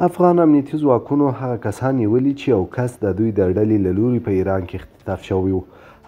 افغان امنیتي ځواکونو هغه کسان نیولي چې یو کس د دوی د ډلې له لوري په ایران کې اختطاف شوی و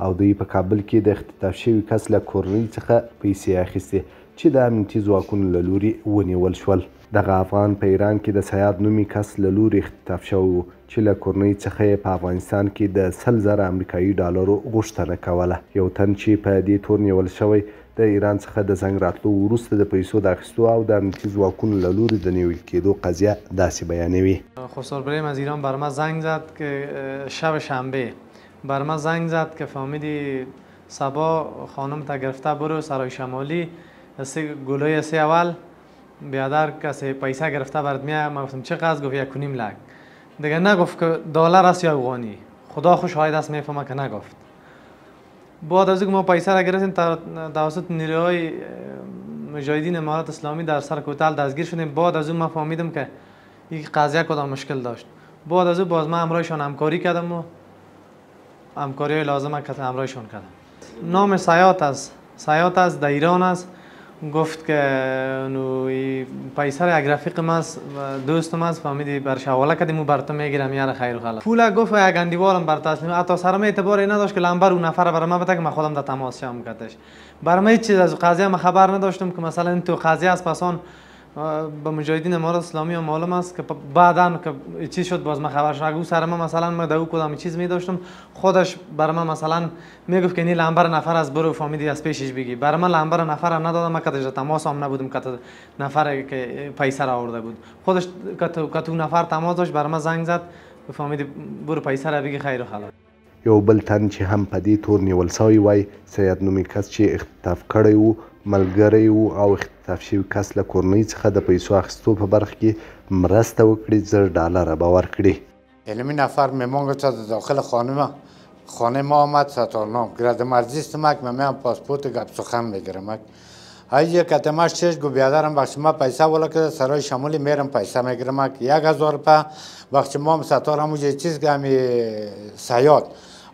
او دوی په کابل کې د اختطاف شوي کس له کورنۍ څخه پیسې اخیستې چې د امنیتي ځواکونو له لوري ونیول شول. دغه افغان په ایران کې د سیاد نومي کس له لوري اختطاف شوی و چې له کورنۍ څخه یې په افغانستان کې د 100,000 امریکایي ډالرو غوښتنه کوله. یو تن چې په دې تور نیول شوی د ایران څخه د زنګ راتلو وروسته د پیسو د اخیستو او د امنیتي ځواکونو له لوري د نیول کېدو قضیه داسې بیانوي. خسرو بریم از ایران بر ما زنگ زد که شب شنبه بر ما زنگ زد که فهمیدی صبا خانم تا گرفته برو سرای شمالی گلوی سه اول بیادر کسی پیسه گرفته برات میاد. من گفتم چقدر؟ گفت 1.5 لک. دیگه نگفت که دلار است یا افغانی. خدا خوش شاهد است میفهمه که نگفت. بعد از اینکه ما پیسه را گرفتیم توسط نیروهای مجاهدین امارات اسلامی در سر کوتل دستگیر شدیم. بعد از اون من فهمیدم که این قضیه کدام مشکل داشت. بعد از اون باز من همراهشان همکاری کردم و همکاری لازمه که همراهشان کردم. نام سیات است در ایران است. گفت که پیسه را یک رفیق ماست دوست ماست فهمیدی برش حواله کردیم و بر تو میگیرم یار خیر و خلا. پول گفت یک اندیوالم بر تسلیم حتی سرم اعتباری نداشت که لنبر اون نفر برای من بده که من خودم در تماس شم کردش. برای من هیچ چیز از قضیه من خبر نداشتم که مثلا این تو قضیه از پسان به مجاهدین امارات اسلامی معلوم است که بعداً که چی شد باز من خبر شد. اگه سر من مثلا من دو کدام چیز می داشتم خودش برای من مثلا میگفت که این لنبر نفر از برو فهمیدی از پیشش بگی. برای من لنبر نفر ندادم. من کاتش تماس هم نبودم که نفر که پیسه را آورده بود. خودش که نفر تماس داشت برای من زنگ زد فهمیدی برو پیسه را بگی خیر و خلا. یو بل تن چې هم په دې تور نیول سوی وای سید نومي کس چې اختطاف کړی و ملګری و او اختطاف شوي کس له کورنۍ څخه د پیسو اخیستو په برخه کې مرسته وکړي 1,000 ډالره به ورکړي. علمی نفر میمانگو تا داخل خانه ما آمد ستارنام گرد مرزیست مک من پاسپورت گپ سخن میگیرم. هایی که تماش چش گو بیادرم وقتی ما پیسه ولا که سرای شمالی میرم پیسه میگیرم 1,000 روپیه وقتی ما ستارم اونجا چیز که همی سیاد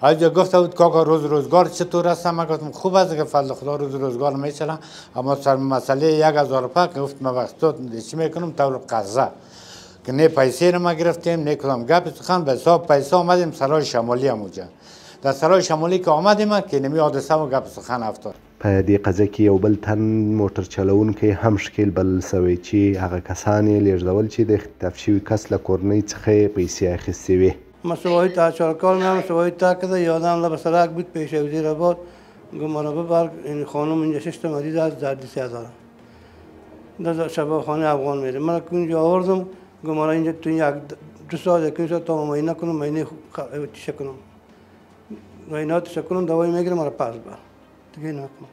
هایی گفته بود کاکا روزگار چطور است؟ من گفتم خوب است که فضل خدا روزگار میچرم اما سر مسئله 1,000 روپیه که گفت من وقتی چی میکنم طور قرضه که نه پیسه رو ما گرفتیم نه کدام گپ سخن به حساب پیسه آمدیم سرای شمالی همونجا در سرای شمالی که آمدیم که نمی حادثه و گپ سخن افتاد. په دې قضیه کې یو بل تن موټر چلوونکی هم ښکیل بلل سوی چې هغه کسان یې لیږدول چې د اختطاف شوي کس له کورنۍ څخه یې پیسې اخیستې وې. مسئولی تا 4 کال میام مسئولی تا کده یادم لب سرک بود پیش وزیر آباد گمارا ببر این خانم اینجا 6 تا مریض از دردی سیادارم در شفاخانه افغان میره. من اونجا آوردم گمارا اینجا تو 1-2 ساعت 1 ساعت تا معاینه کنم معاینه چیز کنم معاینات چیز کنم دوایی میگیرم مرا پس بر دیگه نکنم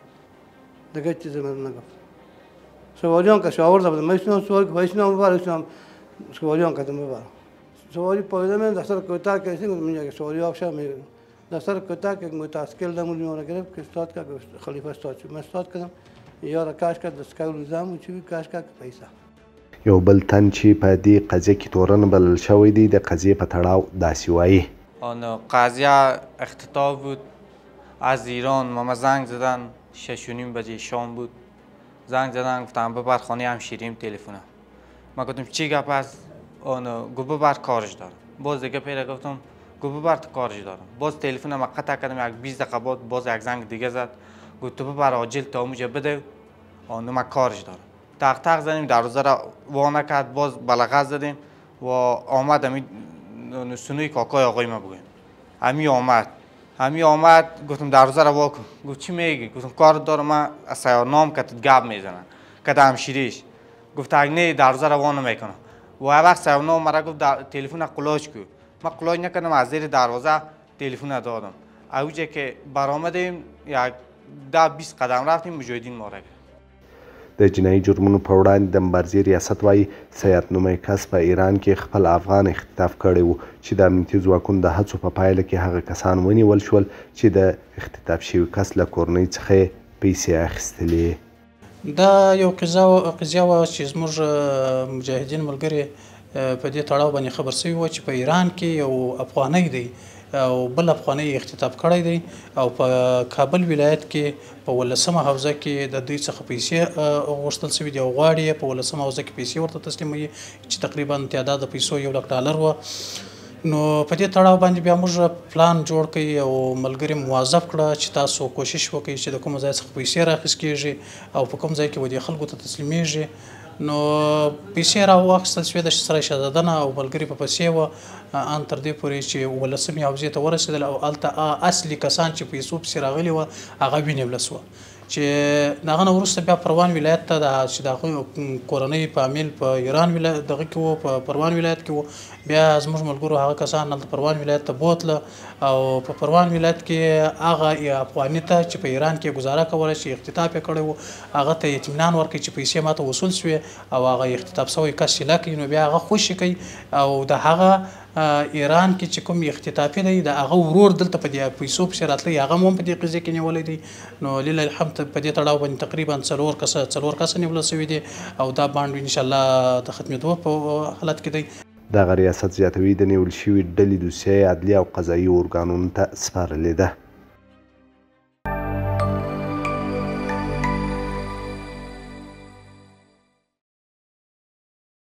دیگه چیزی من نگفت. سوالیان که آورده بودم میشنم سوال که میشنم ببر سوالیان کردم ببر سوالی پایده من دستر کوتاه که ایسی میگه سوالی آخشم میگم دستر کوتاه که متاسکل دمون میاره گرفت که استاد که خلیفه استاد شد من استاد کردم یارا کاش کرد دستکول نظام و چی کاش کرد پیسه. یو بل تن چې په دې قضیه کې تورن بلل شوی دی د قضیې په تړاو داسې وایي. آن قضیه اختطاف بود از ایران. ما زنگ زدن 6:30 بجه شام بود زنگ زدن گفتم ببر خانه همشیریم تلفنم. ما گفتم چی گپ است؟ گفت ببر کارش دارم. باز دیگه پیدا گفتم گفت ببر تو کارش دارم. باز تلفنم قطع کردم 20 دقیقه بعد باز یک زنگ دیگه زد گفت تو ببر عاجل تا اونجا بده من کارش دارم. تق زدیم دروازه را وا نکرد باز بلغت زدیم و آمد همین سنوی کاکای آقای ما بگویم همی آمد گفتم دروازه را وا کن. گفت چی میگی؟ گفتم کار دارم من از سیارنام که گپ میزنم که همشیریش گفت اگه دروازه را وا نمیکنم و وقت سیارنام مرا گفت تلفن قلاش کو. من قلاش نکردم از زیر دروازه تلفن دادم. اوجه که برآمدیم یک 10-20 قدم رفتیم مجاهدین ما را د جنایي جرمونو په وړاندې د مبارزې ریاست وایي سید نومی کس په ایران کې خپل افغان اختطاف کړی و چې د امنیتي ځواکونو د هڅو په پایله کې هغه کسان ونیول شول چې د اختطاف شوي کس له کورنۍ څخه پیسې اخیستلې. دا یو قضیه وه چې زموږ مجاهدین ملګري په دې تړاو باندې خبر سوي وو چې په ایران کې یو افغانی دی او بل افغانۍ اختطاف کړی دی او په کابل ولایت کې په 18مه حوزه کې د دوی څخه پیسې غوښتل شوي دي او غواړي په 18مه حوزه کې پیسې ورته تسلیموي چې تقریبا تعداد د پیسو $1,00,000 و. نو په دې تړاو باندې بیا موږ پلان جوړ کړی او ملګري موظف کړه چې تاسو کوشش وکړئ چې د کوم ځای څخه پیسې راخیست کېږي او په کوم ځای کې ودې خلکو ته تسلیمیږي. نو پیسې راواخیستل شوې د سرای شهزاده نه او ملګري په پسې وه ان تر دې پورې چې 18مې حوزې ته ورسېدل او هلته اصلي کسان چې پیسو پسې راغلي وه هغه ونیول سوه. چې د هغه نه وروسته بیا پروان ولایت ته چې د هغوی کورنۍ فامیل په ایران ولایت دغه کې وو په پروان ولایت کې وو بیا زموږ ملګرو هغه کسان هلته پروان ولایت ته بوتله او په پروان ولایت کې هغه افغاني ته چې په ایران کې ګزاره کوله چې اختطاف یې کړی و هغه ته اطمینان ورکړي چې پیسې ماته وصول سوې او هغه اختطاف سوی کس چې لا کوي نو بیا هغه خوشي کوي او د هغه ایران کې چې کوم اختطافي دی د هغه ورور دلته په دې پیسو پسې راتلی هغه هم په دې قضیه کې نیولی دی. نو لله الحمد په دې تړاو باندې تقریبا څلور کسه نیول سوي دي او دا بانډ انشاءالله د ختمېدو په حالت کې دی. دغه ریاست زیاتوي د نیول شوي ډلې دوسیه عدلیه او قضایي ارګانونو ته سپارلې ده.